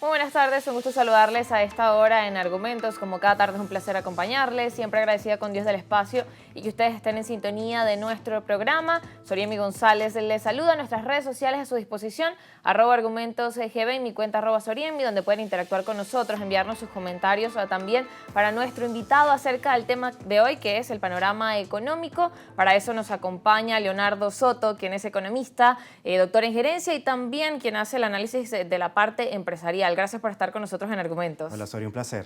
Muy buenas tardes, un gusto saludarles a esta hora en Argumentos. Como cada tarde es un placer acompañarles, siempre agradecida con Dios del espacio y que ustedes estén en sintonía de nuestro programa. Soriemi González les saluda, nuestras redes sociales a su disposición, @argumentosgb y mi cuenta @Soriemi, donde pueden interactuar con nosotros, enviarnos sus comentarios o también para nuestro invitado acerca del tema de hoy, que es el panorama económico. Para eso nos acompaña Leonardo Soto, quien es economista, doctor en gerencia y también quien hace el análisis de la parte empresarial. Gracias por estar con nosotros en Argumentos. Hola, Sori, un placer.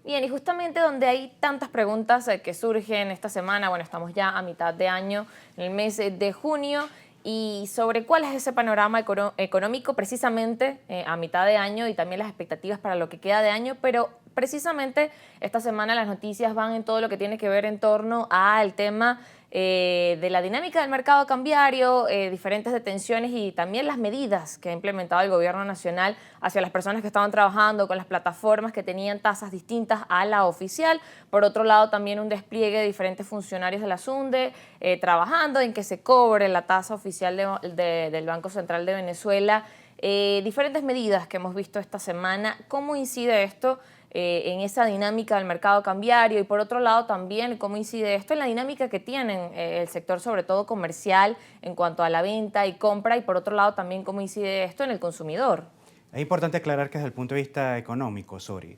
Bien, y justamente donde hay tantas preguntas que surgen esta semana, bueno, estamos ya a mitad de año, en el mes de junio, y sobre cuál es ese panorama económico precisamente a mitad de año y también las expectativas para lo que queda de año, pero precisamente esta semana las noticias van en todo lo que tiene que ver en torno al tema de la dinámica del mercado cambiario, diferentes detenciones y también las medidas que ha implementado el gobierno nacional hacia las personas que estaban trabajando con las plataformas que tenían tasas distintas a la oficial. Por otro lado, también un despliegue de diferentes funcionarios de la SUNDE trabajando en que se cobre la tasa oficial del Banco Central de Venezuela. Diferentes medidas que hemos visto esta semana. ¿Cómo incide esto en esa dinámica del mercado cambiario? Y por otro lado también, ¿cómo incide esto en la dinámica que tienen el sector, sobre todo comercial, en cuanto a la venta y compra? Y por otro lado también, ¿cómo incide esto en el consumidor? Es importante aclarar que desde el punto de vista económico, Sori,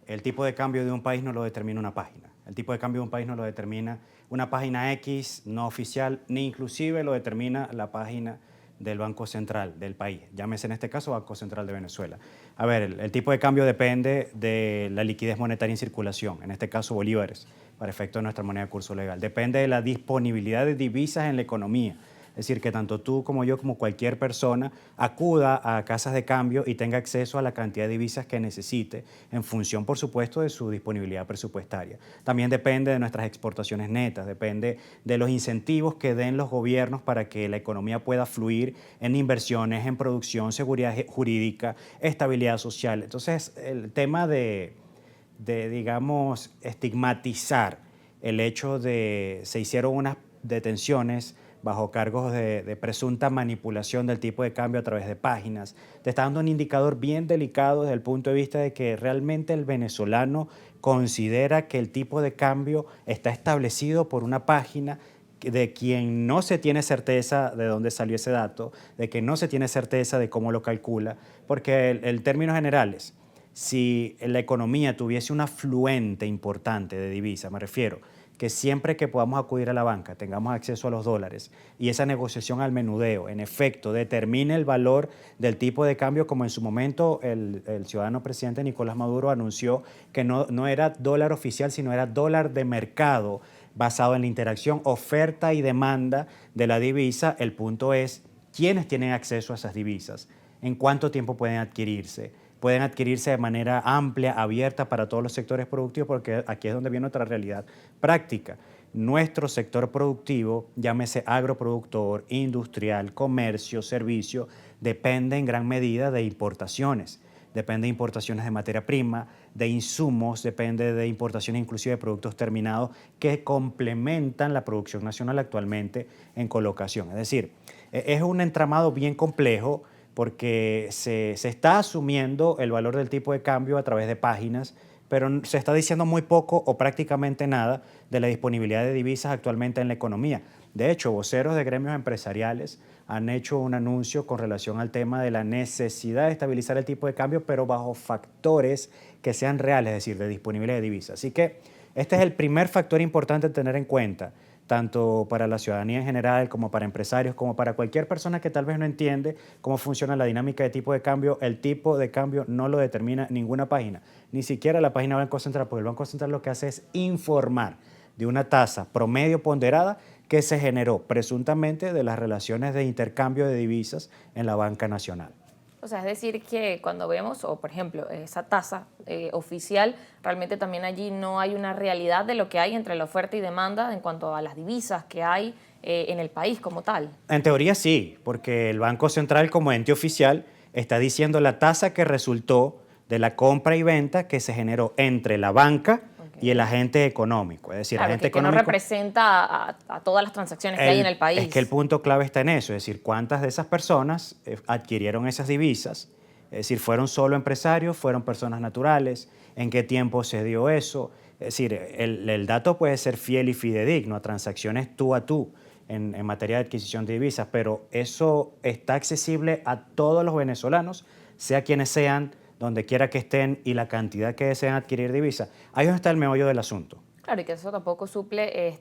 el tipo de cambio de un país no lo determina una página. El tipo de cambio de un país no lo determina una página X no oficial, ni inclusive lo determina la página del Banco Central del país, llámese en este caso Banco Central de Venezuela. A ver, el tipo de cambio depende de la liquidez monetaria en circulación, en este caso bolívares, para efecto de nuestra moneda de curso legal. Depende de la disponibilidad de divisas en la economía. Es decir, que tanto tú como yo, como cualquier persona, acuda a casas de cambio y tenga acceso a la cantidad de divisas que necesite, en función, por supuesto, de su disponibilidad presupuestaria. También depende de nuestras exportaciones netas, depende de los incentivos que den los gobiernos para que la economía pueda fluir en inversiones, en producción, seguridad jurídica, estabilidad social. Entonces, el tema digamos, estigmatizar el hecho de se hicieron unas detenciones bajo cargos de presunta manipulación del tipo de cambio a través de páginas, te está dando un indicador bien delicado desde el punto de vista de que realmente el venezolano considera que el tipo de cambio está establecido por una página de quien no se tiene certeza de dónde salió ese dato, de que no se tiene certeza de cómo lo calcula, porque el términos generales, si la economía tuviese un afluente importante de divisas, me refiero, que siempre que podamos acudir a la banca tengamos acceso a los dólares y esa negociación al menudeo, en efecto, determine el valor del tipo de cambio, como en su momento el ciudadano presidente Nicolás Maduro anunció que no era dólar oficial, sino era dólar de mercado, basado en la interacción oferta y demanda de la divisa. El punto es quiénes tienen acceso a esas divisas, en cuánto tiempo pueden adquirirse de manera amplia, abierta para todos los sectores productivos, porque aquí es donde viene otra realidad práctica. Nuestro sector productivo, llámese agroproductor, industrial, comercio, servicio, depende en gran medida de importaciones. Depende de importaciones de materia prima, de insumos, depende de importaciones inclusive de productos terminados que complementan la producción nacional actualmente en colocación. Es decir, es un entramado bien complejo, porque se está asumiendo el valor del tipo de cambio a través de páginas, pero se está diciendo muy poco o prácticamente nada de la disponibilidad de divisas actualmente en la economía. De hecho, voceros de gremios empresariales han hecho un anuncio con relación al tema de la necesidad de estabilizar el tipo de cambio, pero bajo factores que sean reales, es decir, de disponibilidad de divisas. Así que este es el primer factor importante a tener en cuenta, tanto para la ciudadanía en general, como para empresarios, como para cualquier persona que tal vez no entiende cómo funciona la dinámica de tipo de cambio. El tipo de cambio no lo determina ninguna página, ni siquiera la página del Banco Central, porque el Banco Central lo que hace es informar de una tasa promedio ponderada que se generó presuntamente de las relaciones de intercambio de divisas en la banca nacional. O sea, es decir que cuando vemos, o por ejemplo, esa tasa oficial, realmente también allí no hay una realidad de lo que hay entre la oferta y demanda en cuanto a las divisas que hay en el país como tal. En teoría sí, porque el Banco Central como ente oficial está diciendo la tasa que resultó de la compra y venta que se generó entre la banca y el agente económico. Es decir, Claro, agente que no económico representa a todas las transacciones que hay en el país. es que el punto clave está en eso, es decir, cuántas de esas personas adquirieron esas divisas, Es decir, ¿fueron solo empresarios? ¿Fueron personas naturales? ¿En qué tiempo se dio eso? Es decir, el dato puede ser fiel y fidedigno a transacciones tú a tú en materia de adquisición de divisas, pero eso está accesible a todos los venezolanos, sea quienes sean, donde quiera que estén y la cantidad que deseen adquirir divisas. Ahí es donde está el meollo del asunto. Claro, y que eso tampoco suple,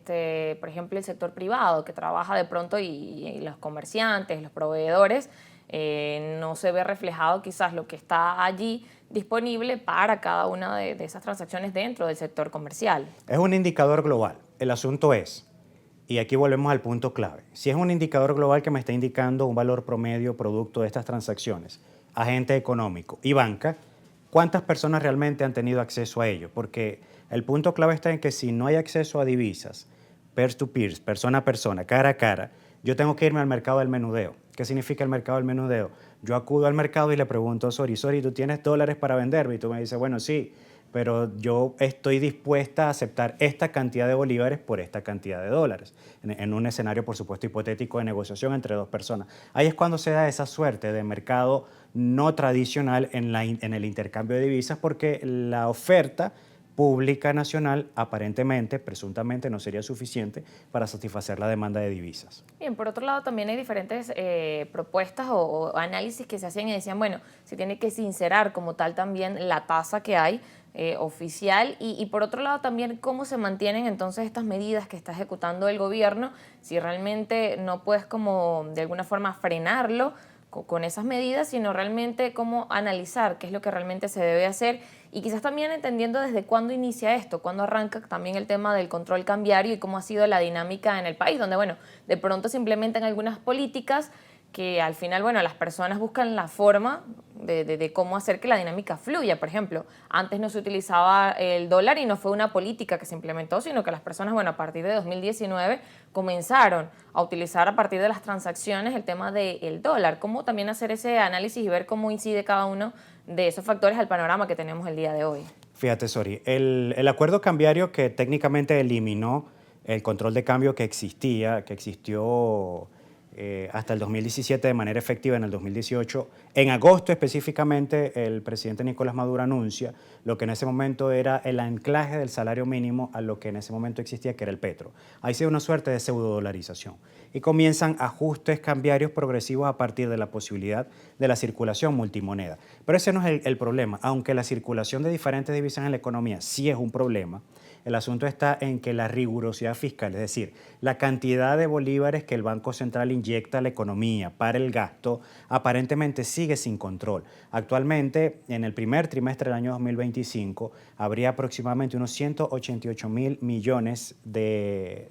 por ejemplo, el sector privado, que trabaja de pronto y los comerciantes, los proveedores, no se ve reflejado quizás lo que está allí disponible para cada una de esas transacciones dentro del sector comercial. Es un indicador global. El asunto es, y aquí volvemos al punto clave, si es un indicador global que me está indicando un valor promedio producto de estas transacciones, agente económico y banca, ¿cuántas personas realmente han tenido acceso a ello? Porque el punto clave está en que si no hay acceso a divisas, peer-to-peer, persona a persona, cara a cara, yo tengo que irme al mercado del menudeo. ¿Qué significa el mercado del menudeo? Yo acudo al mercado y le pregunto, Sori, ¿tú tienes dólares para venderme? Y tú me dices, bueno, sí, pero yo estoy dispuesta a aceptar esta cantidad de bolívares por esta cantidad de dólares, en un escenario, por supuesto, hipotético de negociación entre dos personas. Ahí es cuando se da esa suerte de mercado no tradicional en el intercambio de divisas, porque la oferta pública nacional aparentemente, presuntamente, no sería suficiente para satisfacer la demanda de divisas. Bien, por otro lado también hay diferentes propuestas o análisis que se hacían y decían, bueno, se tiene que sincerar como tal también la tasa que hay oficial y por otro lado también cómo se mantienen entonces estas medidas que está ejecutando el gobierno, si realmente no puedes como de alguna forma frenarlo con esas medidas, sino realmente cómo analizar qué es lo que realmente se debe hacer y quizás también entendiendo desde cuándo inicia esto, cuándo arranca también el tema del control cambiario y cómo ha sido la dinámica en el país, donde, bueno, de pronto se implementan algunas políticas que al final, bueno, las personas buscan la forma de cómo hacer que la dinámica fluya. Por ejemplo, antes no se utilizaba el dólar y no fue una política que se implementó, sino que las personas, bueno, a partir de 2019 comenzaron a utilizar a partir de las transacciones el tema del dólar. ¿Cómo también hacer ese análisis y ver cómo incide cada uno de esos factores al panorama que tenemos el día de hoy? Fíjate, Sori, el acuerdo cambiario que técnicamente eliminó el control de cambio que existió hasta el 2017 de manera efectiva en el 2018. En agosto específicamente el presidente Nicolás Maduro anuncia lo que en ese momento era el anclaje del salario mínimo a lo que en ese momento existía, que era el petro. Ahí se dio una suerte de pseudodolarización y comienzan ajustes cambiarios progresivos a partir de la posibilidad de la circulación multimoneda. Pero ese no es el problema. Aunque la circulación de diferentes divisas en la economía sí es un problema, el asunto está en que la rigurosidad fiscal, es decir, la cantidad de bolívares que el Banco Central inyecta a la economía para el gasto, aparentemente sigue sin control. Actualmente, en el primer trimestre del año 2025, habría aproximadamente unos 188.000 millones de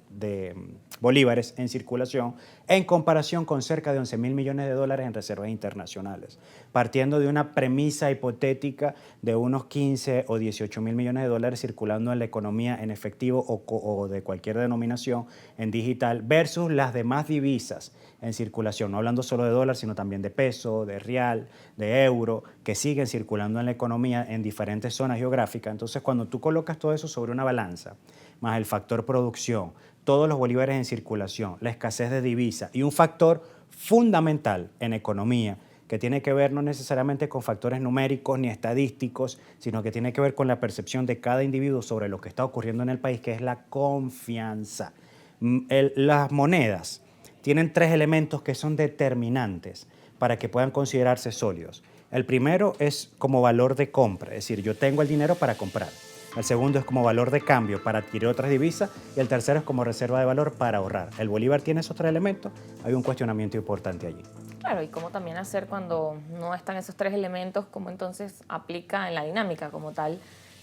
bolívares en circulación, en comparación con cerca de 11.000 millones de dólares en reservas internacionales, partiendo de una premisa hipotética de unos 15 o 18.000 millones de dólares circulando en la economía en efectivo o de cualquier denominación en digital versus las demás divisas en circulación, no hablando solo de dólar, sino también de peso, de real, de euro, que siguen circulando en la economía en diferentes zonas geográficas. Entonces, cuando tú colocas todo eso sobre una balanza, más el factor producción, todos los bolívares en circulación, la escasez de divisa y un factor fundamental en economía, que tiene que ver no necesariamente con factores numéricos ni estadísticos, sino que tiene que ver con la percepción de cada individuo sobre lo que está ocurriendo en el país, que es la confianza. Las monedas tienen tres elementos que son determinantes para que puedan considerarse sólidos. El primero es como valor de compra, es decir, yo tengo el dinero para comprar. El segundo es como valor de cambio para adquirir otras divisas y el tercero es como reserva de valor para ahorrar. ¿El bolívar tiene esos tres elementos? Hay un cuestionamiento importante allí. Claro, y cómo también hacer cuando no están esos tres elementos, cómo entonces aplica en la dinámica como tal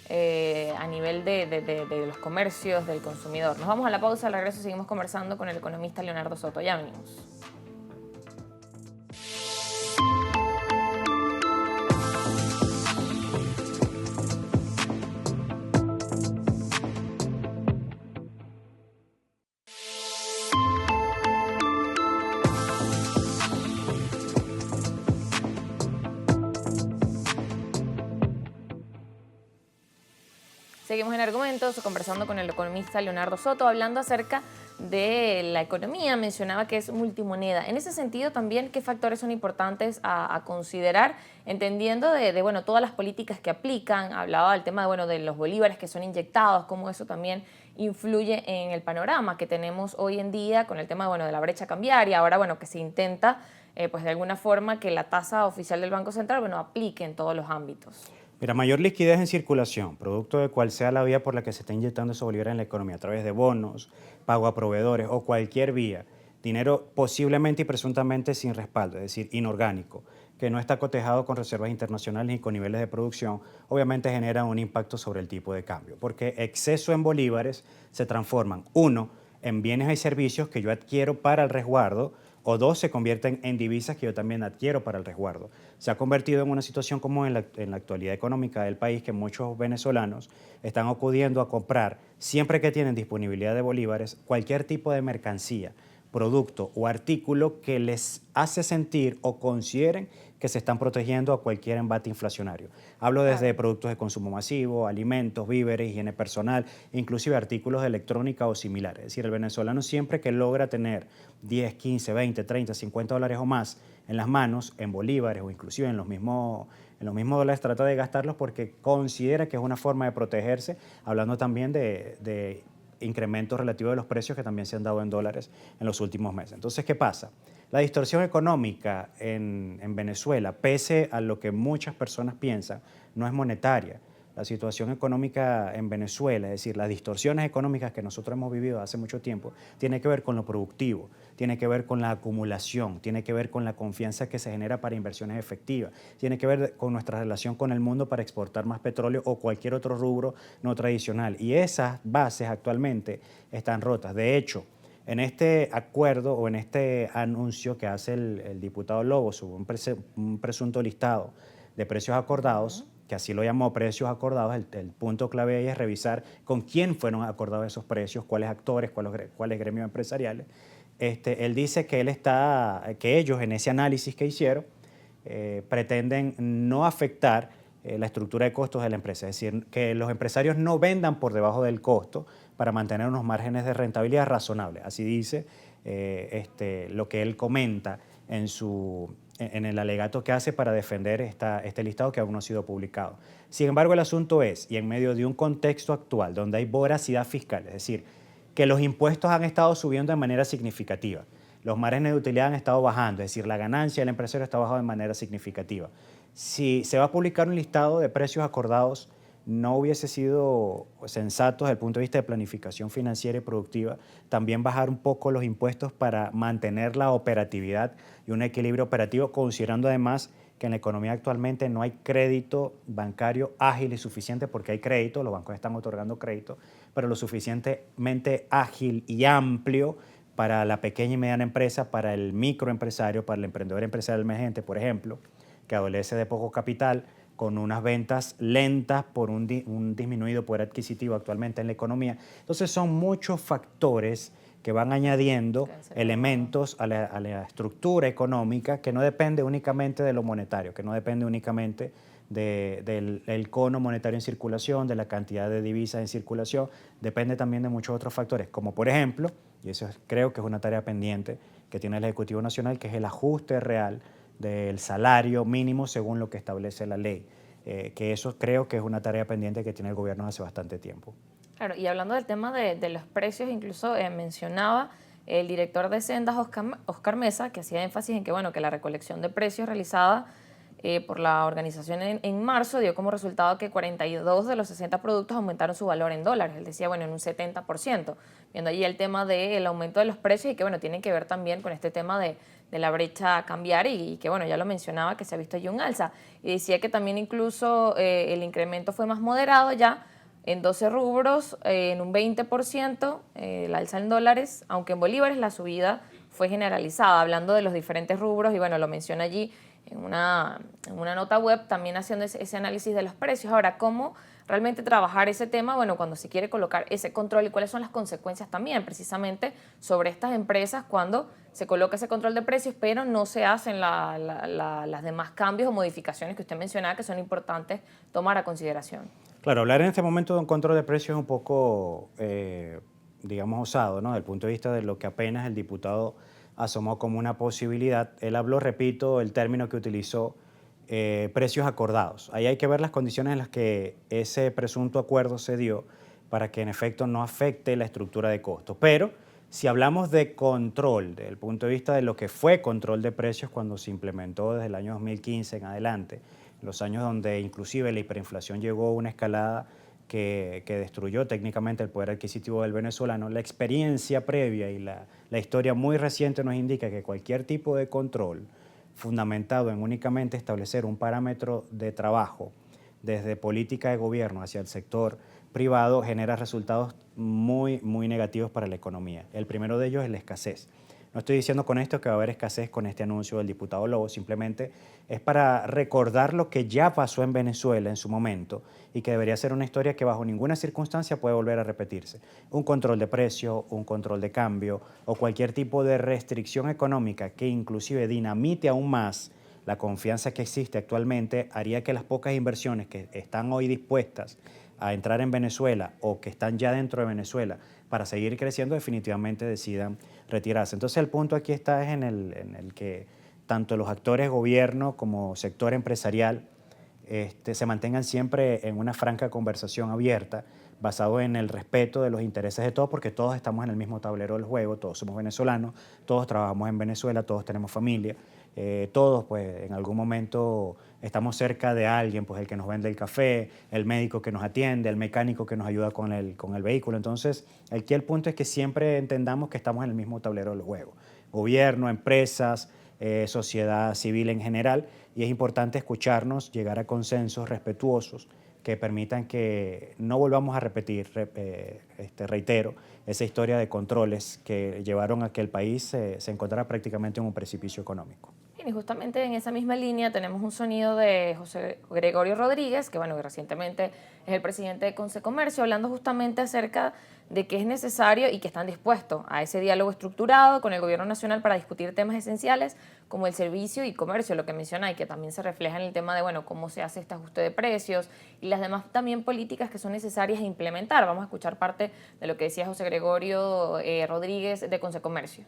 a nivel de los comercios, del consumidor. Nos vamos a la pausa, al regreso seguimos conversando con el economista Leonardo Soto. Ya venimos. Seguimos en Argumentos, conversando con el economista Leonardo Soto, hablando acerca de la economía. Mencionaba que es multimoneda. En ese sentido, también, ¿qué factores son importantes a considerar? Entendiendo bueno, todas las políticas que aplican. Hablaba del tema de, bueno, de los bolívares que son inyectados, cómo eso también influye en el panorama que tenemos hoy en día con el tema, bueno, de la brecha cambiaria. Ahora, bueno, que se intenta, pues de alguna forma, que la tasa oficial del Banco Central, bueno, aplique en todos los ámbitos. Mira, mayor liquidez en circulación, producto de cual sea la vía por la que se está inyectando esos bolívares en la economía, a través de bonos, pago a proveedores o cualquier vía, dinero posiblemente y presuntamente sin respaldo, es decir, inorgánico, que no está cotejado con reservas internacionales ni con niveles de producción, obviamente genera un impacto sobre el tipo de cambio, porque exceso en bolívares se transforman, uno, en bienes y servicios que yo adquiero para el resguardo, o dos, se convierten en divisas que yo también adquiero para el resguardo. Se ha convertido en una situación como en la actualidad económica del país, que muchos venezolanos están acudiendo a comprar, siempre que tienen disponibilidad de bolívares, cualquier tipo de mercancía, producto o artículo que les hace sentir o consideren que se están protegiendo a cualquier embate inflacionario. Hablo desde productos de consumo masivo, alimentos, víveres, higiene personal, inclusive artículos de electrónica o similares. Es decir, el venezolano siempre que logra tener 10, 15, 20, 30, 50 dólares o más en las manos, en bolívares o inclusive en los mismos dólares, trata de gastarlos porque considera que es una forma de protegerse, hablando también de incrementos relativos de los precios que también se han dado en dólares en los últimos meses. Entonces, ¿qué pasa? La distorsión económica en Venezuela, pese a lo que muchas personas piensan, no es monetaria. La situación económica en Venezuela, es decir, las distorsiones económicas que nosotros hemos vivido hace mucho tiempo, tiene que ver con lo productivo, tiene que ver con la acumulación, tiene que ver con la confianza que se genera para inversiones efectivas, tiene que ver con nuestra relación con el mundo para exportar más petróleo o cualquier otro rubro no tradicional. Y esas bases actualmente están rotas. De hecho, en este acuerdo o en este anuncio que hace el diputado Lobo sobre un presunto listado de precios acordados, que así lo llamó precios acordados, el punto clave ahí es revisar con quién fueron acordados esos precios, cuáles actores, cuáles gremios empresariales. Él dice que ellos en ese análisis que hicieron pretenden no afectar la estructura de costos de la empresa, es decir, que los empresarios no vendan por debajo del costo para mantener unos márgenes de rentabilidad razonables. Así dice lo que él comenta en el alegato que hace para defender este listado que aún no ha sido publicado. Sin embargo, el asunto es, y en medio de un contexto actual donde hay voracidad fiscal, es decir, que los impuestos han estado subiendo de manera significativa, los márgenes de utilidad han estado bajando, es decir, la ganancia del empresario está bajando de manera significativa. Si se va a publicar un listado de precios acordados, no hubiese sido sensato desde el punto de vista de planificación financiera y productiva también bajar un poco los impuestos para mantener la operatividad y un equilibrio operativo, considerando además que en la economía actualmente no hay crédito bancario ágil y suficiente, porque hay crédito, los bancos están otorgando crédito, pero lo suficientemente ágil y amplio para la pequeña y mediana empresa, para el microempresario, para el emprendedor empresarial emergente, por ejemplo, que adolece de poco capital, con unas ventas lentas por un disminuido poder adquisitivo actualmente en la economía. Entonces son muchos factores que van añadiendo elementos a la estructura económica que no depende únicamente de lo monetario, que no depende únicamente del cono monetario en circulación, de la cantidad de divisas en circulación, depende también de muchos otros factores, como por ejemplo, y eso creo que es una tarea pendiente que tiene el Ejecutivo Nacional, que es el ajuste real del salario mínimo según lo que establece la ley, que eso creo que es una tarea pendiente que tiene el gobierno hace bastante tiempo. Claro, y hablando del tema de los precios, incluso mencionaba el director de Sendas, Oscar Mesa, que hacía énfasis en que, bueno, que la recolección de precios realizada por la organización en marzo dio como resultado que 42 de los 60 productos aumentaron su valor en dólares. Él decía, bueno, en un 70%, viendo allí el tema del aumento de los precios y que, bueno, tiene que ver también con este tema de la brecha cambiaria y que, bueno, ya lo mencionaba, que se ha visto allí un alza. Y decía que también incluso el incremento fue más moderado ya, en 12 rubros, en un 20%, el alza en dólares, aunque en bolívares la subida fue generalizada, hablando de los diferentes rubros, y bueno, lo menciona allí en una nota web, también haciendo ese análisis de los precios. Ahora, ¿cómo realmente trabajar ese tema? Bueno, cuando se quiere colocar ese control y cuáles son las consecuencias también, precisamente, sobre estas empresas cuando se coloca ese control de precios, pero no se hacen las demás cambios o modificaciones que usted mencionaba que son importantes tomar a consideración. Claro, hablar en este momento de un control de precios es un poco, digamos, osado, ¿no? Desde el punto de vista de lo que apenas el diputado asomó como una posibilidad. Él habló, repito, el término que utilizó, precios acordados. Ahí hay que ver las condiciones en las que ese presunto acuerdo se dio para que en efecto no afecte la estructura de costos. Pero si hablamos de control, desde el punto de vista de lo que fue control de precios cuando se implementó desde el año 2015 en adelante, los años donde inclusive la hiperinflación llegó a una escalada que destruyó técnicamente el poder adquisitivo del venezolano, la experiencia previa y la historia muy reciente nos indica que cualquier tipo de control fundamentado en únicamente establecer un parámetro de trabajo desde política de gobierno hacia el sector privado genera resultados muy negativos para la economía. El primero de ellos es la escasez. No estoy diciendo con esto que va a haber escasez con este anuncio del diputado Lobo, simplemente es para recordar lo que ya pasó en Venezuela en su momento y que debería ser una historia que bajo ninguna circunstancia puede volver a repetirse. Un control de precio, un control de cambio o cualquier tipo de restricción económica que inclusive dinamite aún más la confianza que existe actualmente haría que las pocas inversiones que están hoy dispuestas a entrar en Venezuela o que están ya dentro de Venezuela para seguir creciendo definitivamente decidan retirarse. Entonces el punto aquí está es en el que tanto los actores gobierno como sector empresarial se mantengan siempre en una franca conversación abierta basado en el respeto de los intereses de todos, porque todos estamos en el mismo tablero del juego, todos somos venezolanos, todos trabajamos en Venezuela, todos tenemos familia, todos pues en algún momento estamos cerca de alguien, pues el que nos vende el café, el médico que nos atiende, el mecánico que nos ayuda con el vehículo. Entonces, aquí el punto es que siempre entendamos que estamos en el mismo tablero del juego. Gobierno, empresas, sociedad civil en general, y es importante escucharnos, llegar a consensos respetuosos que permitan que no volvamos a repetir, reitero, esa historia de controles que llevaron a que el país se encontrara prácticamente en un precipicio económico. Bien, y justamente en esa misma línea tenemos un sonido de José Gregorio Rodríguez, que bueno, que recientemente es el presidente de Concecomercio, hablando justamente acerca de que es necesario y que están dispuestos a ese diálogo estructurado con el gobierno nacional para discutir temas esenciales como el servicio y comercio, lo que menciona, y que también se refleja en el tema de, bueno, cómo se hace este ajuste de precios y las demás también políticas que son necesarias implementar. Vamos a escuchar parte de lo que decía José Gregorio Rodríguez de Concecomercio.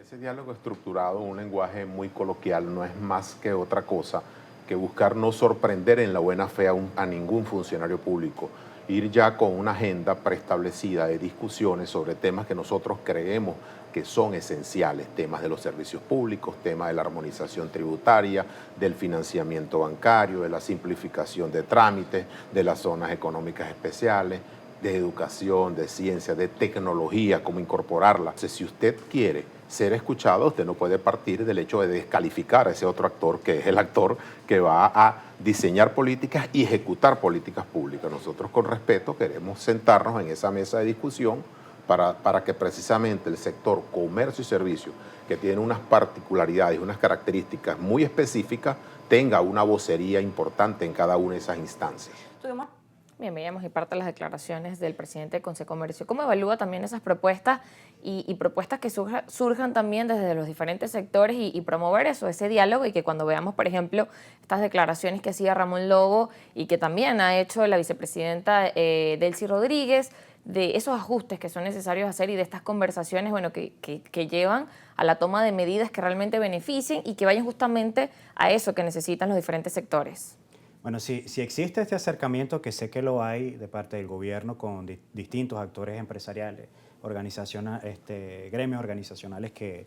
Ese diálogo estructurado, un lenguaje muy coloquial, no es más que otra cosa que buscar no sorprender en la buena fe a ningún funcionario público, ir ya con una agenda preestablecida de discusiones sobre temas que nosotros creemos que son esenciales, temas de los servicios públicos, temas de la armonización tributaria, del financiamiento bancario, de la simplificación de trámites, de las zonas económicas especiales, de educación, de ciencia, de tecnología, cómo incorporarla. Entonces, si usted quiere ser escuchado, usted no puede partir del hecho de descalificar a ese otro actor, que es el actor que va a diseñar políticas y ejecutar políticas públicas. Nosotros, con respeto, queremos sentarnos en esa mesa de discusión para que precisamente el sector comercio y servicio, que tiene unas particularidades, unas características muy específicas, tenga una vocería importante en cada una de esas instancias. Bien, veíamos y parte de las declaraciones del presidente de Concecomercio. ¿Cómo evalúa también esas propuestas y propuestas que surjan también desde los diferentes sectores y promover eso, ese diálogo, y que cuando veamos, por ejemplo, estas declaraciones que hacía Ramón Lobo y que también ha hecho la vicepresidenta Delcy Rodríguez, de esos ajustes que son necesarios hacer y de estas conversaciones, bueno, que llevan a la toma de medidas que realmente beneficien y que vayan justamente a eso que necesitan los diferentes sectores? Bueno, si existe este acercamiento, que sé que lo hay de parte del gobierno con distintos actores empresariales, gremios organizacionales que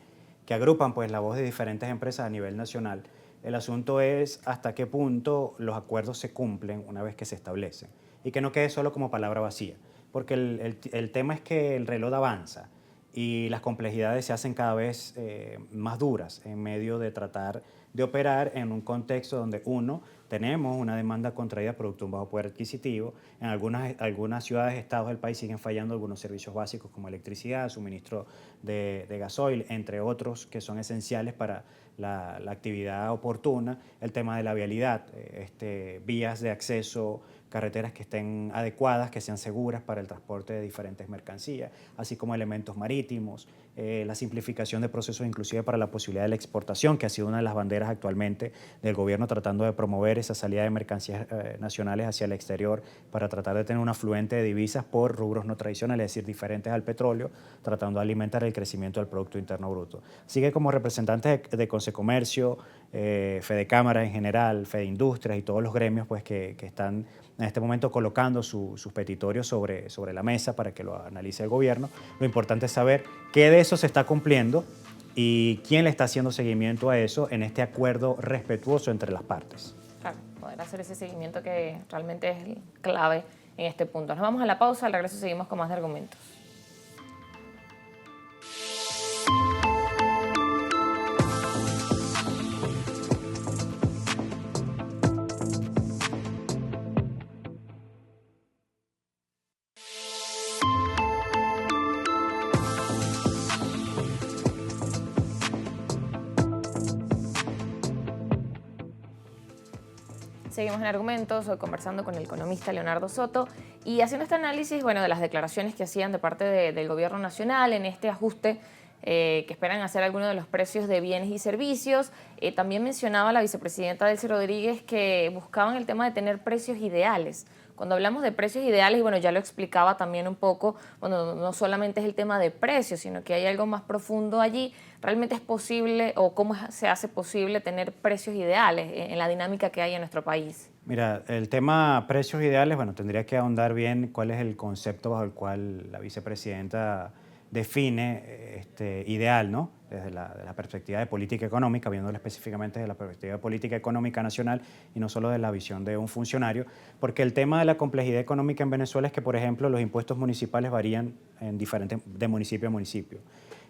agrupan pues la voz de diferentes empresas a nivel nacional, el asunto es hasta qué punto los acuerdos se cumplen una vez que se establecen y que no quede solo como palabra vacía, porque el tema es que el reloj avanza y las complejidades se hacen cada vez más duras en medio de tratar de operar en un contexto donde tenemos una demanda contraída producto de un bajo poder adquisitivo. En algunas ciudades, estados del país siguen fallando algunos servicios básicos como electricidad, suministro de gasoil, entre otros que son esenciales para la actividad oportuna. El tema de la vialidad, vías de acceso carreteras que estén adecuadas, que sean seguras para el transporte de diferentes mercancías, así como elementos marítimos, la simplificación de procesos inclusive para la posibilidad de la exportación, que ha sido una de las banderas actualmente del gobierno tratando de promover esa salida de mercancías nacionales hacia el exterior para tratar de tener un afluente de divisas por rubros no tradicionales, es decir, diferentes al petróleo, tratando de alimentar el crecimiento del Producto Interno Bruto. Así que como representantes de Consecomercio, Fedecámara en general, Fedeindustrias y todos los gremios pues, que están en este momento colocando sus petitorios sobre la mesa para que lo analice el gobierno, lo importante es saber qué de eso se está cumpliendo y quién le está haciendo seguimiento a eso en este acuerdo respetuoso entre las partes. Claro, poder hacer ese seguimiento que realmente es clave en este punto. Nos vamos a la pausa, al regreso seguimos con más de argumentos. Seguimos en Argumentos, hoy conversando con el economista Leonardo Soto y haciendo este análisis, bueno, de las declaraciones que hacían de parte del gobierno nacional en este ajuste que esperan hacer algunos de los precios de bienes y servicios. También mencionaba la vicepresidenta Delcy Rodríguez que buscaban el tema de tener precios ideales. Cuando hablamos de precios ideales, y bueno, ya lo explicaba también un poco, bueno, no solamente es el tema de precios, sino que hay algo más profundo allí. ¿Realmente es posible o cómo se hace posible tener precios ideales en la dinámica que hay en nuestro país? Mira, el tema precios ideales, bueno, tendría que ahondar bien cuál es el concepto bajo el cual la vicepresidenta define ideal, ¿no? Desde la perspectiva de política económica, viéndolo específicamente desde la perspectiva de política económica nacional y no solo de la visión de un funcionario, porque el tema de la complejidad económica en Venezuela es que, por ejemplo, los impuestos municipales varían de municipio a municipio.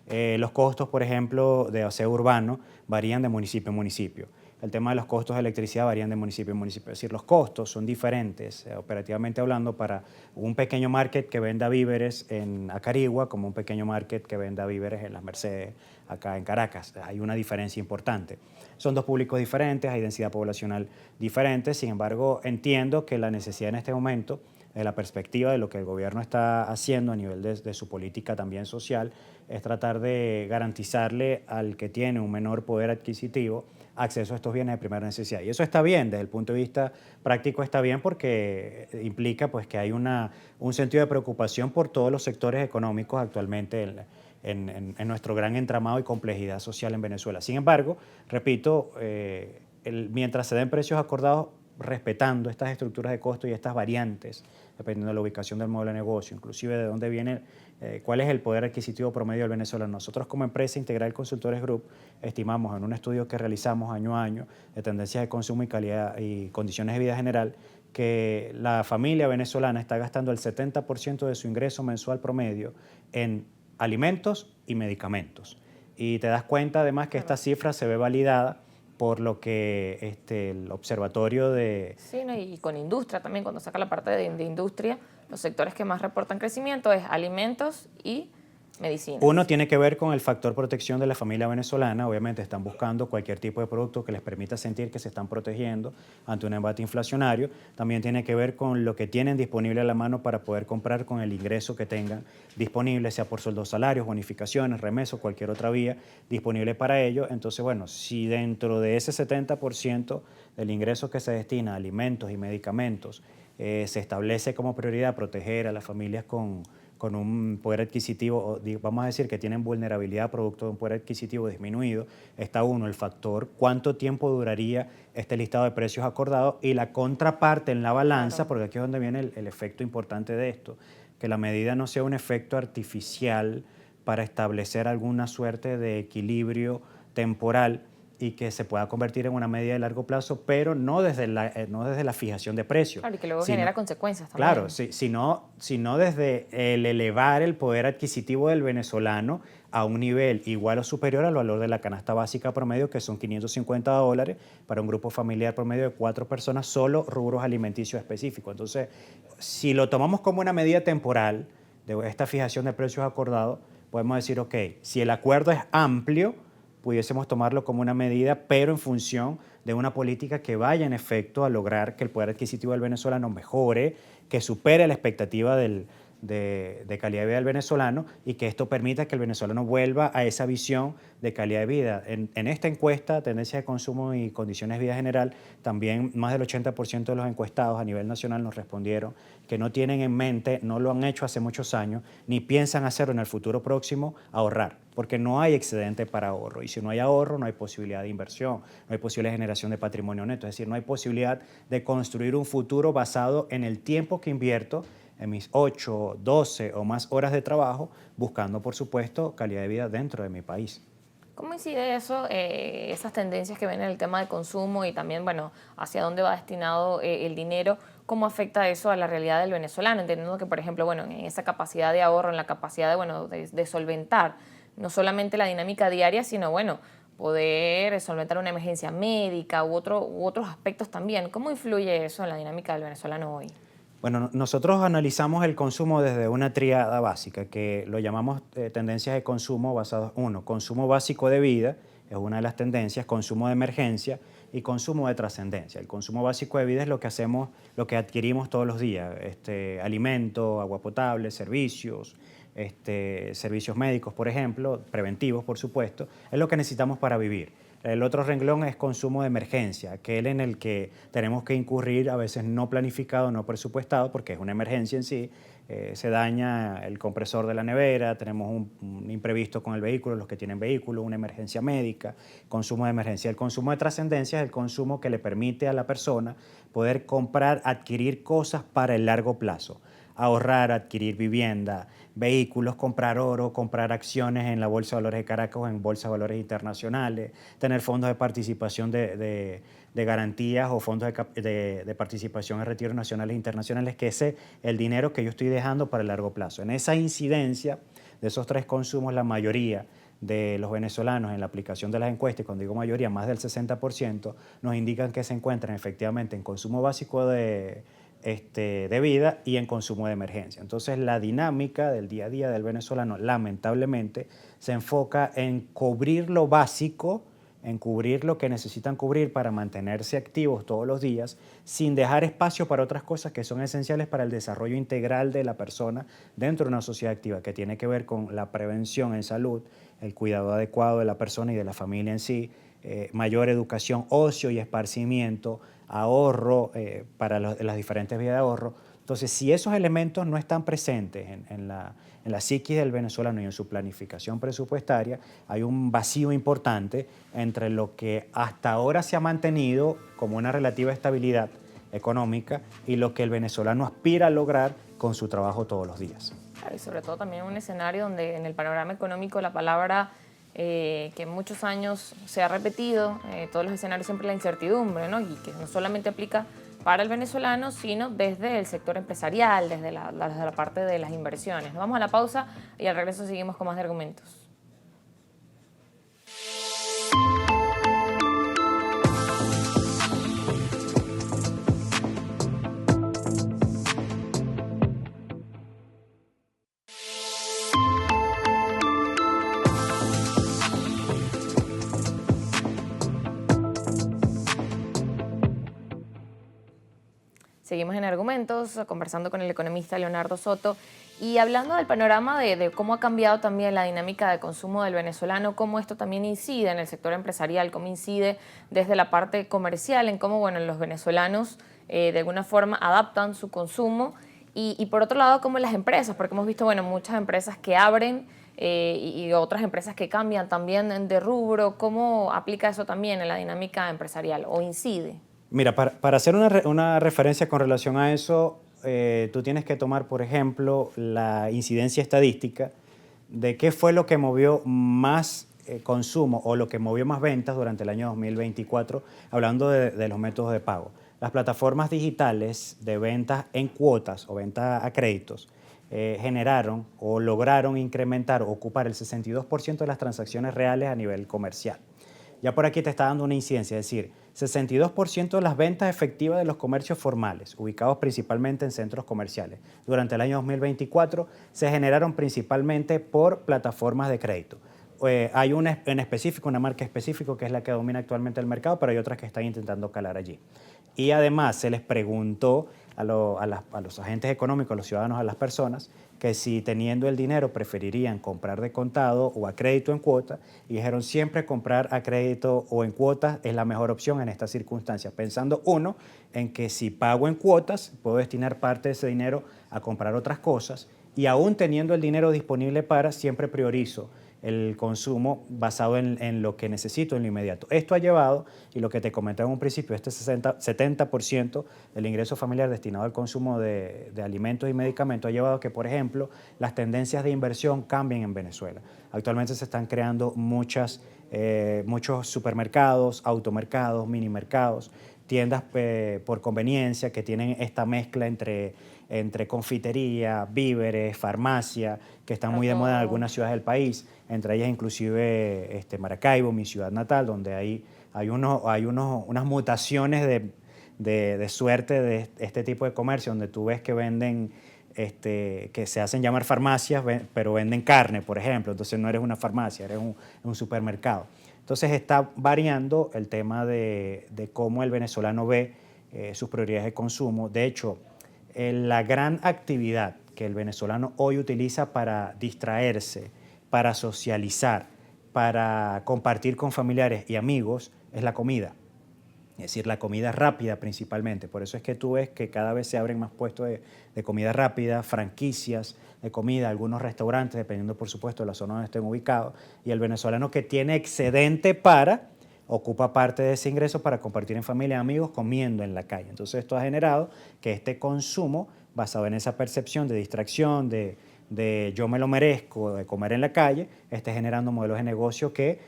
Los costos, por ejemplo, de aseo urbano varían de municipio a municipio. El tema de los costos de electricidad varían de municipio a municipio. Es decir, los costos son diferentes, operativamente hablando, para un pequeño market que venda víveres en Acarigua como un pequeño market que venda víveres en Las Mercedes, acá en Caracas. Hay una diferencia importante. Son dos públicos diferentes, hay densidad poblacional diferente. Sin embargo, entiendo que la necesidad en este momento, de la perspectiva de lo que el gobierno está haciendo a nivel de su política también social, es tratar de garantizarle al que tiene un menor poder adquisitivo acceso a estos bienes de primera necesidad. Y eso está bien, desde el punto de vista práctico está bien porque implica pues, que hay un sentido de preocupación por todos los sectores económicos actualmente en nuestro gran entramado y complejidad social en Venezuela. Sin embargo, repito, mientras se den precios acordados, respetando estas estructuras de costo y estas variantes, dependiendo de la ubicación del modelo de negocio, inclusive de dónde viene, cuál es el poder adquisitivo promedio del venezolano. Nosotros como empresa Integral Consultores Group estimamos en un estudio que realizamos año a año de tendencias de consumo y calidad y condiciones de vida general que la familia venezolana está gastando el 70% de su ingreso mensual promedio en alimentos y medicamentos. Y te das cuenta además que esta cifra se ve validada por lo que el observatorio de... Sí, ¿no? Y con industria también, cuando saca la parte de industria, los sectores que más reportan crecimiento es alimentos y medicinas. Uno tiene que ver con el factor protección de la familia venezolana. Obviamente están buscando cualquier tipo de producto que les permita sentir que se están protegiendo ante un embate inflacionario. También tiene que ver con lo que tienen disponible a la mano para poder comprar con el ingreso que tengan disponible, sea por sueldos, salarios, bonificaciones, remesas o cualquier otra vía disponible para ello. Entonces, bueno, si dentro de ese 70% del ingreso que se destina a alimentos y medicamentos se establece como prioridad proteger a las familias con un poder adquisitivo, vamos a decir que tienen vulnerabilidad producto de un poder adquisitivo disminuido, está uno, el factor, cuánto tiempo duraría este listado de precios acordados y la contraparte en la balanza, claro, porque aquí es donde viene el efecto importante de esto, que la medida no sea un efecto artificial para establecer alguna suerte de equilibrio temporal y que se pueda convertir en una medida de largo plazo, pero no desde la fijación de precios. Claro, y que luego genera consecuencias también. Claro, sino desde el elevar el poder adquisitivo del venezolano a un nivel igual o superior al valor de la canasta básica promedio, que son $550 para un grupo familiar promedio de 4 personas, solo rubros alimenticios específicos. Entonces, si lo tomamos como una medida temporal de esta fijación de precios acordados, podemos decir, ok, si el acuerdo es amplio, pudiésemos tomarlo como una medida, pero en función de una política que vaya en efecto a lograr que el poder adquisitivo del venezolano mejore, que supere la expectativa de calidad de vida del venezolano y que esto permita que el venezolano vuelva a esa visión de calidad de vida. En esta encuesta, Tendencia de Consumo y Condiciones de Vida General, también más del 80% de los encuestados a nivel nacional nos respondieron que no tienen en mente, no lo han hecho hace muchos años, ni piensan hacerlo en el futuro próximo, ahorrar, porque no hay excedente para ahorro. Y si no hay ahorro, no hay posibilidad de inversión, no hay posibilidad de generación de patrimonio neto, es decir, no hay posibilidad de construir un futuro basado en el tiempo que invierto en mis 8, 12 o más horas de trabajo, buscando, por supuesto, calidad de vida dentro de mi país. ¿Cómo incide eso, esas tendencias que ven en el tema de consumo y también, bueno, hacia dónde va destinado el dinero? ¿Cómo afecta eso a la realidad del venezolano? Entendiendo que, por ejemplo, bueno, en esa capacidad de ahorro, en la capacidad de, bueno, de solventar no solamente la dinámica diaria, sino, bueno, poder solventar una emergencia médica u otros aspectos también. ¿Cómo influye eso en la dinámica del venezolano hoy? Bueno, nosotros analizamos el consumo desde una tríada básica, que lo llamamos tendencias de consumo basados, consumo básico de vida, es una de las tendencias, consumo de emergencia y consumo de trascendencia. El consumo básico de vida es lo que hacemos, lo que adquirimos todos los días, alimento, agua potable, servicios, servicios médicos, por ejemplo, preventivos, por supuesto, es lo que necesitamos para vivir. El otro renglón es consumo de emergencia, aquel en el que tenemos que incurrir, a veces no planificado, no presupuestado, porque es una emergencia en sí. Se daña el compresor de la nevera, tenemos un imprevisto con el vehículo, los que tienen vehículo, una emergencia médica, consumo de emergencia. El consumo de trascendencia es el consumo que le permite a la persona poder comprar, adquirir cosas para el largo plazo. Ahorrar, adquirir vivienda, vehículos, comprar oro, comprar acciones en la Bolsa de Valores de Caracas o en Bolsa de Valores internacionales, tener fondos de participación de garantías o fondos de participación en retiros nacionales e internacionales, que ese es el dinero que yo estoy dejando para el largo plazo. En esa incidencia de esos tres consumos, la mayoría de los venezolanos en la aplicación de las encuestas, y cuando digo mayoría, más del 60%, nos indican que se encuentran efectivamente en consumo básico de vida y en consumo de emergencia. Entonces, la dinámica del día a día del venezolano, lamentablemente, se enfoca en cubrir lo básico, en cubrir lo que necesitan cubrir para mantenerse activos todos los días, sin dejar espacio para otras cosas que son esenciales para el desarrollo integral de la persona dentro de una sociedad activa, que tiene que ver con la prevención en salud, el cuidado adecuado de la persona y de la familia en sí, mayor educación, ocio y esparcimiento, ahorro para las diferentes vías de ahorro. Entonces, si esos elementos no están presentes en la psiquis del venezolano y en su planificación presupuestaria, hay un vacío importante entre lo que hasta ahora se ha mantenido como una relativa estabilidad económica y lo que el venezolano aspira a lograr con su trabajo todos los días. Claro, y sobre todo también un escenario donde en el panorama económico la palabra que en muchos años se ha repetido, todos los escenarios siempre la incertidumbre, ¿no? Y que no solamente aplica para el venezolano, sino desde el sector empresarial, desde la parte de las inversiones. Nos vamos a la pausa y al regreso seguimos con más de argumentos. Seguimos en Argumentos, conversando con el economista Leonardo Soto y hablando del panorama de cómo ha cambiado también la dinámica de consumo del venezolano, cómo esto también incide en el sector empresarial, cómo incide desde la parte comercial, en cómo los venezolanos de alguna forma adaptan su consumo y por otro lado, cómo las empresas, porque hemos visto muchas empresas que abren y otras empresas que cambian también de rubro, cómo aplica eso también en la dinámica empresarial o incide. Mira, para hacer una referencia con relación a eso, tú tienes que tomar, por ejemplo, la incidencia estadística de qué fue lo que movió más consumo o lo que movió más ventas durante el año 2024, hablando de los métodos de pago. Las plataformas digitales de ventas en cuotas o ventas a créditos generaron o lograron incrementar o ocupar el 62% de las transacciones reales a nivel comercial. Ya por aquí te está dando una incidencia, es decir, 62% de las ventas efectivas de los comercios formales, ubicados principalmente en centros comerciales, durante el año 2024 se generaron principalmente por plataformas de crédito. hay una en específico, una marca específica que es la que domina actualmente el mercado, pero hay otras que están intentando calar allí. Y además se les preguntó a los agentes económicos, a los ciudadanos, a las personas, que si teniendo el dinero preferirían comprar de contado o a crédito en cuota, y dijeron siempre comprar a crédito o en cuotas es la mejor opción en estas circunstancias, pensando uno en que si pago en cuotas puedo destinar parte de ese dinero a comprar otras cosas, y aún teniendo el dinero disponible para, siempre priorizo el consumo basado en lo que necesito en lo inmediato. Esto ha llevado, y lo que te comentaba en un principio, 70% del ingreso familiar destinado al consumo de alimentos y medicamentos ha llevado a que, por ejemplo, las tendencias de inversión cambien en Venezuela. Actualmente se están creando muchos supermercados, automercados, minimercados, tiendas por conveniencia que tienen esta mezcla entre confitería, víveres, farmacia, que están muy de moda en algunas ciudades del país, entre ellas inclusive Maracaibo, mi ciudad natal, donde hay unas mutaciones de suerte de este tipo de comercio, donde tú ves que venden, que se hacen llamar farmacias, pero venden carne, por ejemplo. Entonces no eres una farmacia, eres un supermercado. Entonces está variando el tema de cómo el venezolano ve sus prioridades de consumo. De hecho, la gran actividad que el venezolano hoy utiliza para distraerse, para socializar, para compartir con familiares y amigos es la comida. Es decir, la comida rápida principalmente. Por eso es que tú ves que cada vez se abren más puestos de comida rápida, franquicias de comida, algunos restaurantes, dependiendo por supuesto de la zona donde estén ubicados. Y el venezolano que tiene excedente ocupa parte de ese ingreso para compartir en familia y amigos comiendo en la calle. Entonces esto ha generado que este consumo, basado en esa percepción de distracción, de yo me lo merezco, de comer en la calle, esté generando modelos de negocio que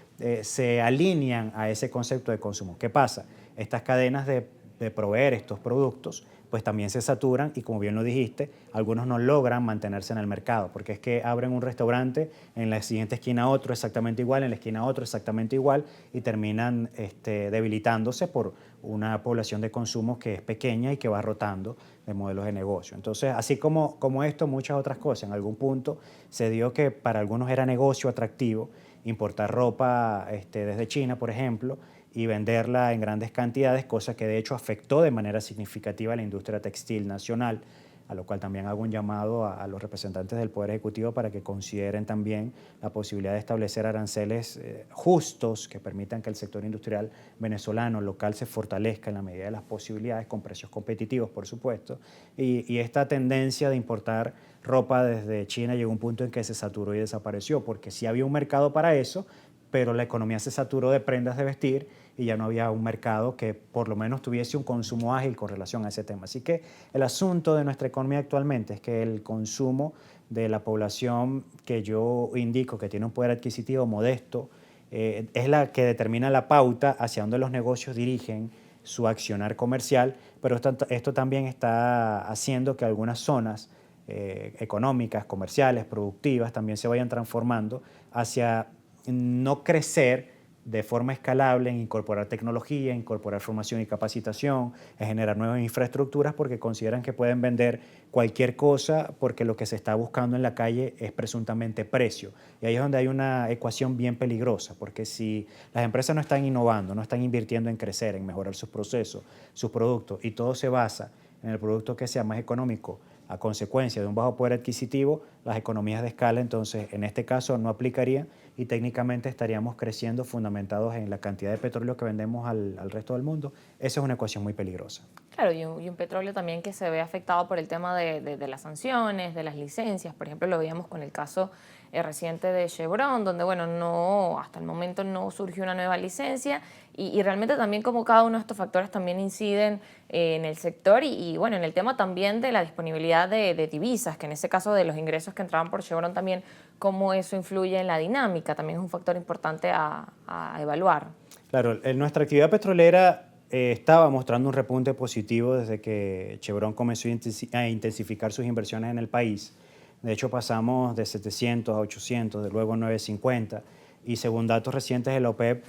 se alinean a ese concepto de consumo. ¿Qué pasa? Estas cadenas de proveer estos productos pues también se saturan y, como bien lo dijiste, algunos no logran mantenerse en el mercado, porque es que abren un restaurante, en la siguiente esquina otro exactamente igual, en la esquina otro exactamente igual, y terminan debilitándose por una población de consumo que es pequeña y que va rotando de modelos de negocio. Entonces, así como esto, muchas otras cosas. En algún punto se dio que para algunos era negocio atractivo importar ropa desde China, por ejemplo, y venderla en grandes cantidades, cosa que de hecho afectó de manera significativa a la industria textil nacional, a lo cual también hago un llamado a los representantes del Poder Ejecutivo para que consideren también la posibilidad de establecer aranceles justos que permitan que el sector industrial venezolano local se fortalezca en la medida de las posibilidades, con precios competitivos, por supuesto. Y esta tendencia de importar ropa desde China llegó a un punto en que se saturó y desapareció, porque sí había un mercado para eso, pero la economía se saturó de prendas de vestir y ya no había un mercado que por lo menos tuviese un consumo ágil con relación a ese tema. Así que el asunto de nuestra economía actualmente es que el consumo de la población que yo indico que tiene un poder adquisitivo modesto es la que determina la pauta hacia dónde los negocios dirigen su accionar comercial, pero esto también está haciendo que algunas zonas económicas, comerciales, productivas, también se vayan transformando hacia no crecer de forma escalable en incorporar tecnología, incorporar formación y capacitación, en generar nuevas infraestructuras, porque consideran que pueden vender cualquier cosa porque lo que se está buscando en la calle es presuntamente precio. Y ahí es donde hay una ecuación bien peligrosa, porque si las empresas no están innovando, no están invirtiendo en crecer, en mejorar sus procesos, sus productos, y todo se basa en el producto que sea más económico, a consecuencia de un bajo poder adquisitivo, las economías de escala, entonces, en este caso no aplicarían y técnicamente estaríamos creciendo fundamentados en la cantidad de petróleo que vendemos al resto del mundo. Esa es una ecuación muy peligrosa. Claro, y un petróleo también que se ve afectado por el tema de las sanciones, de las licencias. Por ejemplo, lo veíamos con el caso reciente de Chevron, donde, bueno, no, hasta el momento no surgió una nueva licencia y realmente también como cada uno de estos factores también inciden en el sector y, bueno, en el tema también de la disponibilidad de divisas, que en ese caso de los ingresos que entraban por Chevron también, cómo eso influye en la dinámica, también es un factor importante a evaluar. Claro, nuestra actividad petrolera estaba mostrando un repunte positivo desde que Chevron comenzó a intensificar sus inversiones en el país. De hecho, pasamos de 700 a 800, de luego 950. Y según datos recientes de la OPEP,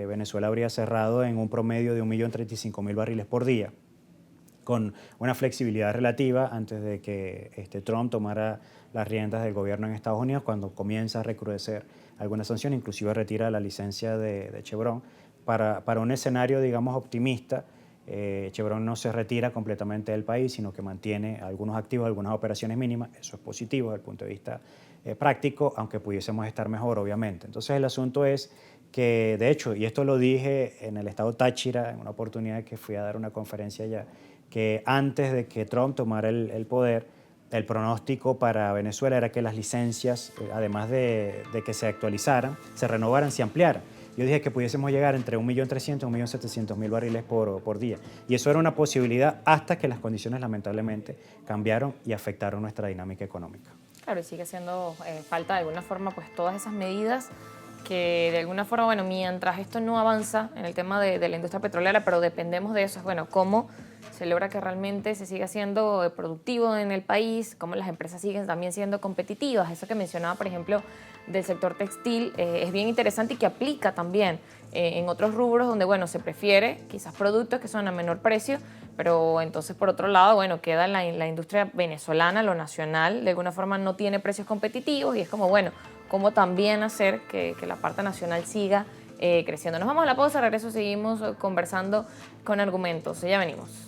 Venezuela habría cerrado en un promedio de 1.035.000 barriles por día. con una flexibilidad relativa antes de que Trump tomara las riendas del gobierno en Estados Unidos, cuando comienza a recrudecer alguna sanción, inclusive retira la licencia de Chevron. Para un escenario, digamos, optimista, Chevron no se retira completamente del país, sino que mantiene algunos activos, algunas operaciones mínimas. Eso es positivo desde el punto de vista práctico, aunque pudiésemos estar mejor, obviamente. Entonces el asunto es que, de hecho, y esto lo dije en el estado Táchira, en una oportunidad que fui a dar una conferencia allá, que antes de que Trump tomara el poder, el pronóstico para Venezuela era que las licencias, además de que se actualizaran, se renovaran, se ampliaran. Yo dije que pudiésemos llegar entre 1.300.000 y 1.700.000 barriles por día. Y eso era una posibilidad hasta que las condiciones lamentablemente cambiaron y afectaron nuestra dinámica económica. Claro, y sigue siendo falta de alguna forma pues todas esas medidas que de alguna forma, bueno, mientras esto no avanza en el tema de la industria petrolera, pero dependemos de eso, es bueno, cómo se logra que realmente se siga siendo productivo en el país, cómo las empresas siguen también siendo competitivas. Eso que mencionaba, por ejemplo, del sector textil es bien interesante y que aplica también en otros rubros donde, bueno, se prefiere quizás productos que son a menor precio, pero entonces por otro lado, bueno, queda la industria venezolana, lo nacional, de alguna forma no tiene precios competitivos y es como, bueno, cómo también hacer que la parte nacional siga creciendo. Nos vamos a la pausa, regreso, seguimos conversando con argumentos. Ya venimos.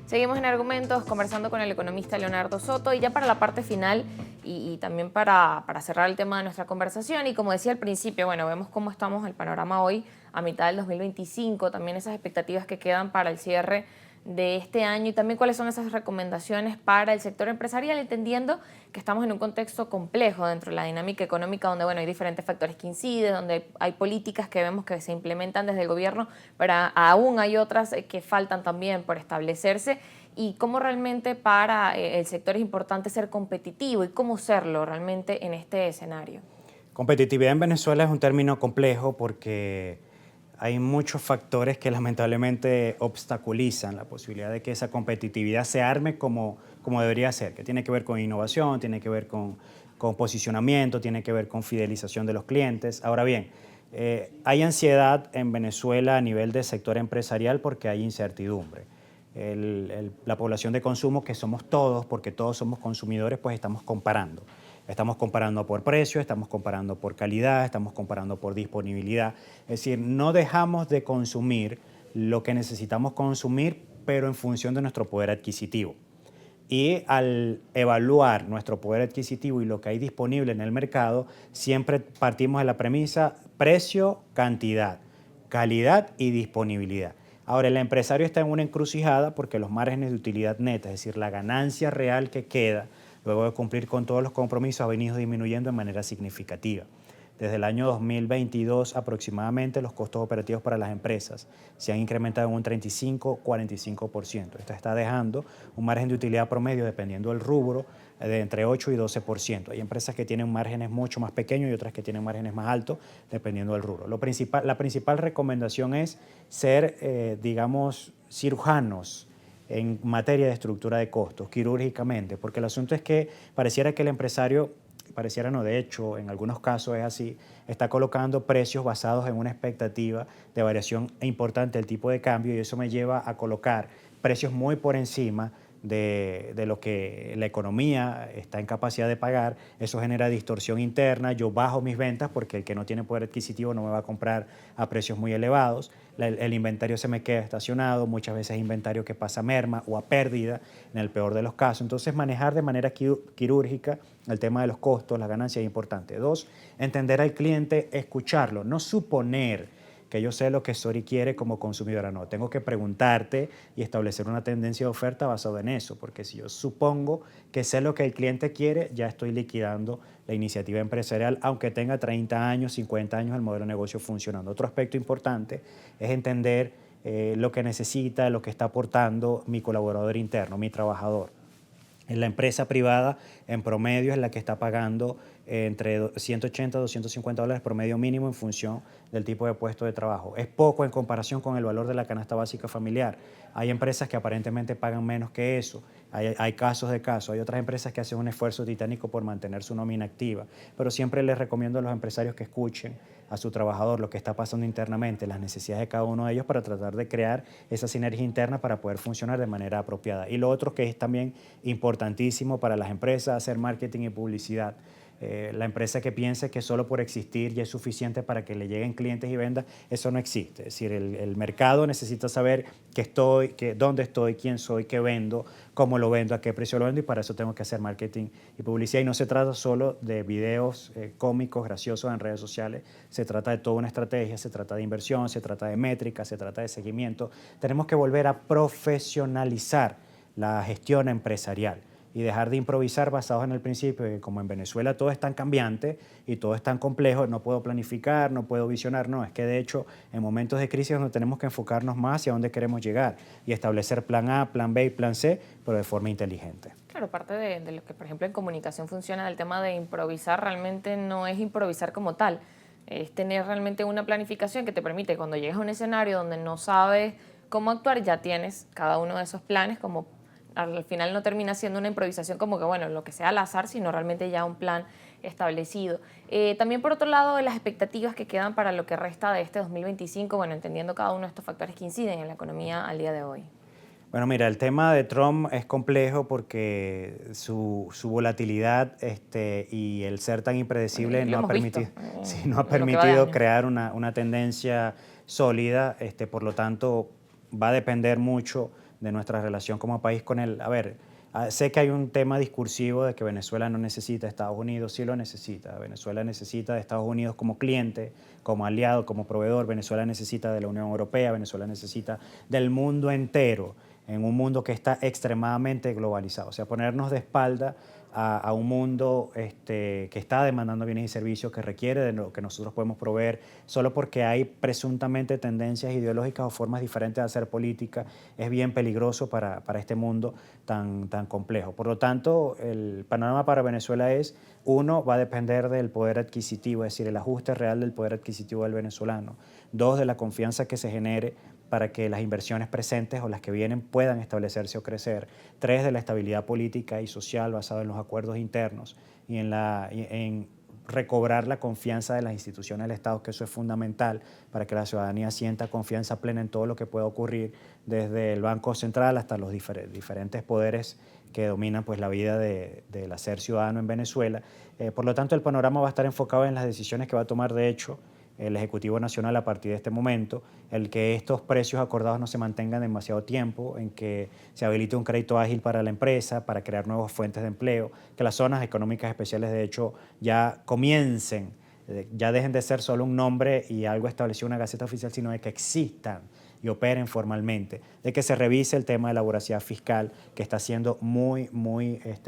Seguimos en Argumentos conversando con el economista Leonardo Soto y ya para la parte final y también para cerrar el tema de nuestra conversación y como decía al principio, bueno, vemos cómo estamos el panorama hoy a mitad del 2025, también esas expectativas que quedan para el cierre de este año y también cuáles son esas recomendaciones para el sector empresarial, entendiendo que estamos en un contexto complejo dentro de la dinámica económica donde, bueno, hay diferentes factores que inciden, donde hay políticas que vemos que se implementan desde el gobierno, pero aún hay otras que faltan también por establecerse y cómo realmente para el sector es importante ser competitivo y cómo serlo realmente en este escenario. Competitividad en Venezuela es un término complejo porque hay muchos factores que lamentablemente obstaculizan la posibilidad de que esa competitividad se arme como debería ser, que tiene que ver con innovación, tiene que ver con posicionamiento, tiene que ver con fidelización de los clientes. Ahora bien, hay ansiedad en Venezuela a nivel de sector empresarial porque hay incertidumbre. La población de consumo, que somos todos, porque todos somos consumidores, pues estamos comparando. Estamos comparando por precio, estamos comparando por calidad, estamos comparando por disponibilidad. Es decir, no dejamos de consumir lo que necesitamos consumir, pero en función de nuestro poder adquisitivo. Y al evaluar nuestro poder adquisitivo y lo que hay disponible en el mercado, siempre partimos de la premisa precio, cantidad, calidad y disponibilidad. Ahora, el empresario está en una encrucijada porque los márgenes de utilidad neta, es decir, la ganancia real que queda luego de cumplir con todos los compromisos, ha venido disminuyendo de manera significativa. Desde el año 2022 aproximadamente los costos operativos para las empresas se han incrementado en un 35-45%. Esto está dejando un margen de utilidad promedio, dependiendo del rubro, de entre 8 y 12%. Hay empresas que tienen márgenes mucho más pequeños y otras que tienen márgenes más altos, dependiendo del rubro. La principal recomendación es ser, digamos, cirujanos en materia de estructura de costos, quirúrgicamente, porque el asunto es que pareciera que el empresario, pareciera no, de hecho, en algunos casos es así, está colocando precios basados en una expectativa de variación importante del tipo de cambio y eso me lleva a colocar precios muy por encima de lo que la economía está en capacidad de pagar. Eso genera distorsión interna, yo bajo mis ventas porque el que no tiene poder adquisitivo no me va a comprar a precios muy elevados, el inventario se me queda estacionado, muchas veces inventario que pasa a merma o a pérdida en el peor de los casos. Entonces manejar de manera quirúrgica el tema de los costos, las ganancias es importante. 2, entender al cliente, escucharlo, no suponer que yo sé lo que Sori quiere como consumidora, no. Tengo que preguntarte y establecer una tendencia de oferta basada en eso, porque si yo supongo que sé lo que el cliente quiere, ya estoy liquidando la iniciativa empresarial, aunque tenga 30 años, 50 años el modelo de negocio funcionando. Otro aspecto importante es entender lo que necesita, lo que está aportando mi colaborador interno, mi trabajador. En la empresa privada, en promedio, es la que está pagando entre 180 y 250 dólares promedio mínimo en función del tipo de puesto de trabajo. Es poco en comparación con el valor de la canasta básica familiar. Hay empresas que aparentemente pagan menos que eso. Hay casos de casos. Hay otras empresas que hacen un esfuerzo titánico por mantener su nómina activa. Pero siempre les recomiendo a los empresarios que escuchen a su trabajador lo que está pasando internamente, las necesidades de cada uno de ellos para tratar de crear esa sinergia interna para poder funcionar de manera apropiada. Y lo otro que es también importantísimo para las empresas, hacer marketing y publicidad. La empresa que piense que solo por existir ya es suficiente para que le lleguen clientes y vendas, eso no existe. Es decir, el mercado necesita saber dónde estoy, quién soy, qué vendo, cómo lo vendo, a qué precio lo vendo, y para eso tengo que hacer marketing y publicidad. Y no se trata solo de videos cómicos, graciosos en redes sociales, se trata de toda una estrategia, se trata de inversión, se trata de métricas, se trata de seguimiento. Tenemos que volver a profesionalizar la gestión empresarial y dejar de improvisar basados en el principio de que como en Venezuela todo es tan cambiante y todo es tan complejo, no puedo planificar, no puedo visionar. No, es que de hecho en momentos de crisis donde tenemos que enfocarnos más hacia dónde queremos llegar y establecer plan A, plan B y plan C, pero de forma inteligente. Claro, parte de lo que, por ejemplo, en comunicación funciona, el tema de improvisar realmente no es improvisar como tal, es tener realmente una planificación que te permite, cuando llegas a un escenario donde no sabes cómo actuar, ya tienes cada uno de esos planes, como al final no termina siendo una improvisación como que, bueno, lo que sea al azar, sino realmente ya un plan establecido. También, por otro lado, las expectativas que quedan para lo que resta de este 2025, bueno, entendiendo cada uno de estos factores que inciden en la economía al día de hoy. Bueno, mira, el tema de Trump es complejo porque su volatilidad y el ser tan impredecible no ha permitido, sí, no ha permitido crear una tendencia sólida, por lo tanto va a depender mucho de nuestra relación como país con él. A ver, sé que hay un tema discursivo de que Venezuela no necesita a Estados Unidos, sí lo necesita. Venezuela necesita de Estados Unidos como cliente, como aliado, como proveedor. Venezuela necesita de la Unión Europea, Venezuela necesita del mundo entero, en un mundo que está extremadamente globalizado. O sea, ponernos de espalda a un mundo que está demandando bienes y servicios, que requiere de lo que nosotros podemos proveer, solo porque hay presuntamente tendencias ideológicas o formas diferentes de hacer política, es bien peligroso para este mundo tan complejo. Por lo tanto, el panorama para Venezuela es, uno, va a depender del poder adquisitivo, es decir, el ajuste real del poder adquisitivo del venezolano. Dos, de la confianza que se genere para que las inversiones presentes o las que vienen puedan establecerse o crecer. Tres, de la estabilidad política y social basada en los acuerdos internos y en recobrar la confianza de las instituciones del Estado, que eso es fundamental para que la ciudadanía sienta confianza plena en todo lo que pueda ocurrir, desde el Banco Central hasta los diferentes poderes que dominan pues, la vida del hacer ciudadano en Venezuela. Por lo tanto, el panorama va a estar enfocado en las decisiones que va a tomar, de hecho, el Ejecutivo Nacional a partir de este momento, el que estos precios acordados no se mantengan demasiado tiempo, en que se habilite un crédito ágil para la empresa, para crear nuevas fuentes de empleo, que las zonas económicas especiales de hecho ya comiencen, ya dejen de ser solo un nombre y algo establecido en una gaceta oficial, sino de que existan y operen formalmente, de que se revise el tema de la voracidad fiscal, que está siendo muy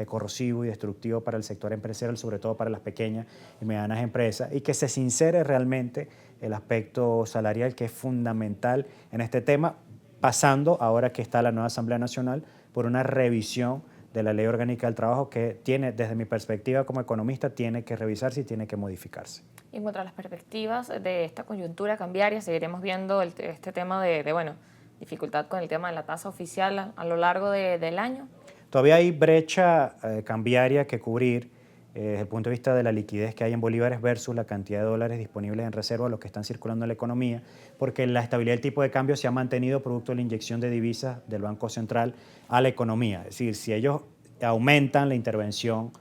corrosivo y destructivo para el sector empresarial, sobre todo para las pequeñas y medianas empresas, y que se sincere realmente el aspecto salarial, que es fundamental en este tema, pasando, ahora que está la nueva Asamblea Nacional, por una revisión de la Ley Orgánica del Trabajo que tiene, desde mi perspectiva como economista, tiene que revisarse y tiene que modificarse. Y en cuanto a las perspectivas de esta coyuntura cambiaria, seguiremos viendo este tema de dificultad con el tema de la tasa oficial a lo largo del año. Todavía hay brecha cambiaria que cubrir desde el punto de vista de la liquidez que hay en bolívares versus la cantidad de dólares disponibles en reserva, los que están circulando en la economía, porque la estabilidad del tipo de cambio se ha mantenido producto de la inyección de divisas del Banco Central a la economía. Es decir, si ellos aumentan la intervención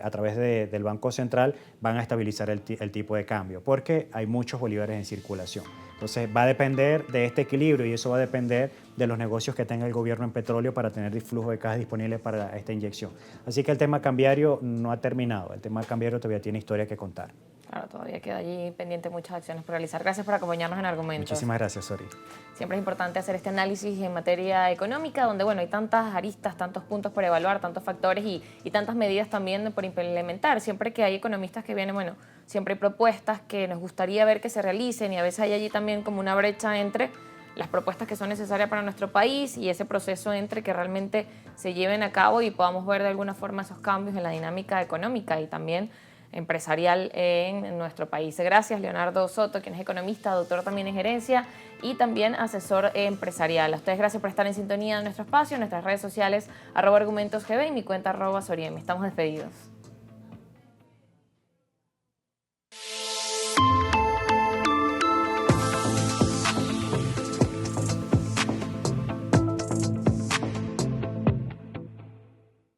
a través del Banco Central, van a estabilizar el tipo de cambio, porque hay muchos bolívares en circulación. Entonces va a depender de este equilibrio y eso va a depender de los negocios que tenga el gobierno en petróleo para tener flujo de caja disponible para esta inyección. Así que el tema cambiario no ha terminado, el tema cambiario todavía tiene historia que contar. Claro, todavía queda allí pendiente muchas acciones por realizar. Gracias por acompañarnos en Argumentos. Muchísimas gracias, Sori. Siempre es importante hacer este análisis en materia económica, donde bueno, hay tantas aristas, tantos puntos por evaluar, tantos factores y tantas medidas también por implementar. Siempre que hay economistas que vienen, bueno, siempre hay propuestas que nos gustaría ver que se realicen y a veces hay allí también como una brecha entre las propuestas que son necesarias para nuestro país y ese proceso entre que realmente se lleven a cabo y podamos ver de alguna forma esos cambios en la dinámica económica y también empresarial en nuestro país. Gracias, Leonardo Soto, quien es economista, doctor también en gerencia y también asesor empresarial. A ustedes gracias por estar en sintonía de nuestro espacio, en nuestras redes sociales, @argumentosgb y mi cuenta @soriemi. Estamos despedidos.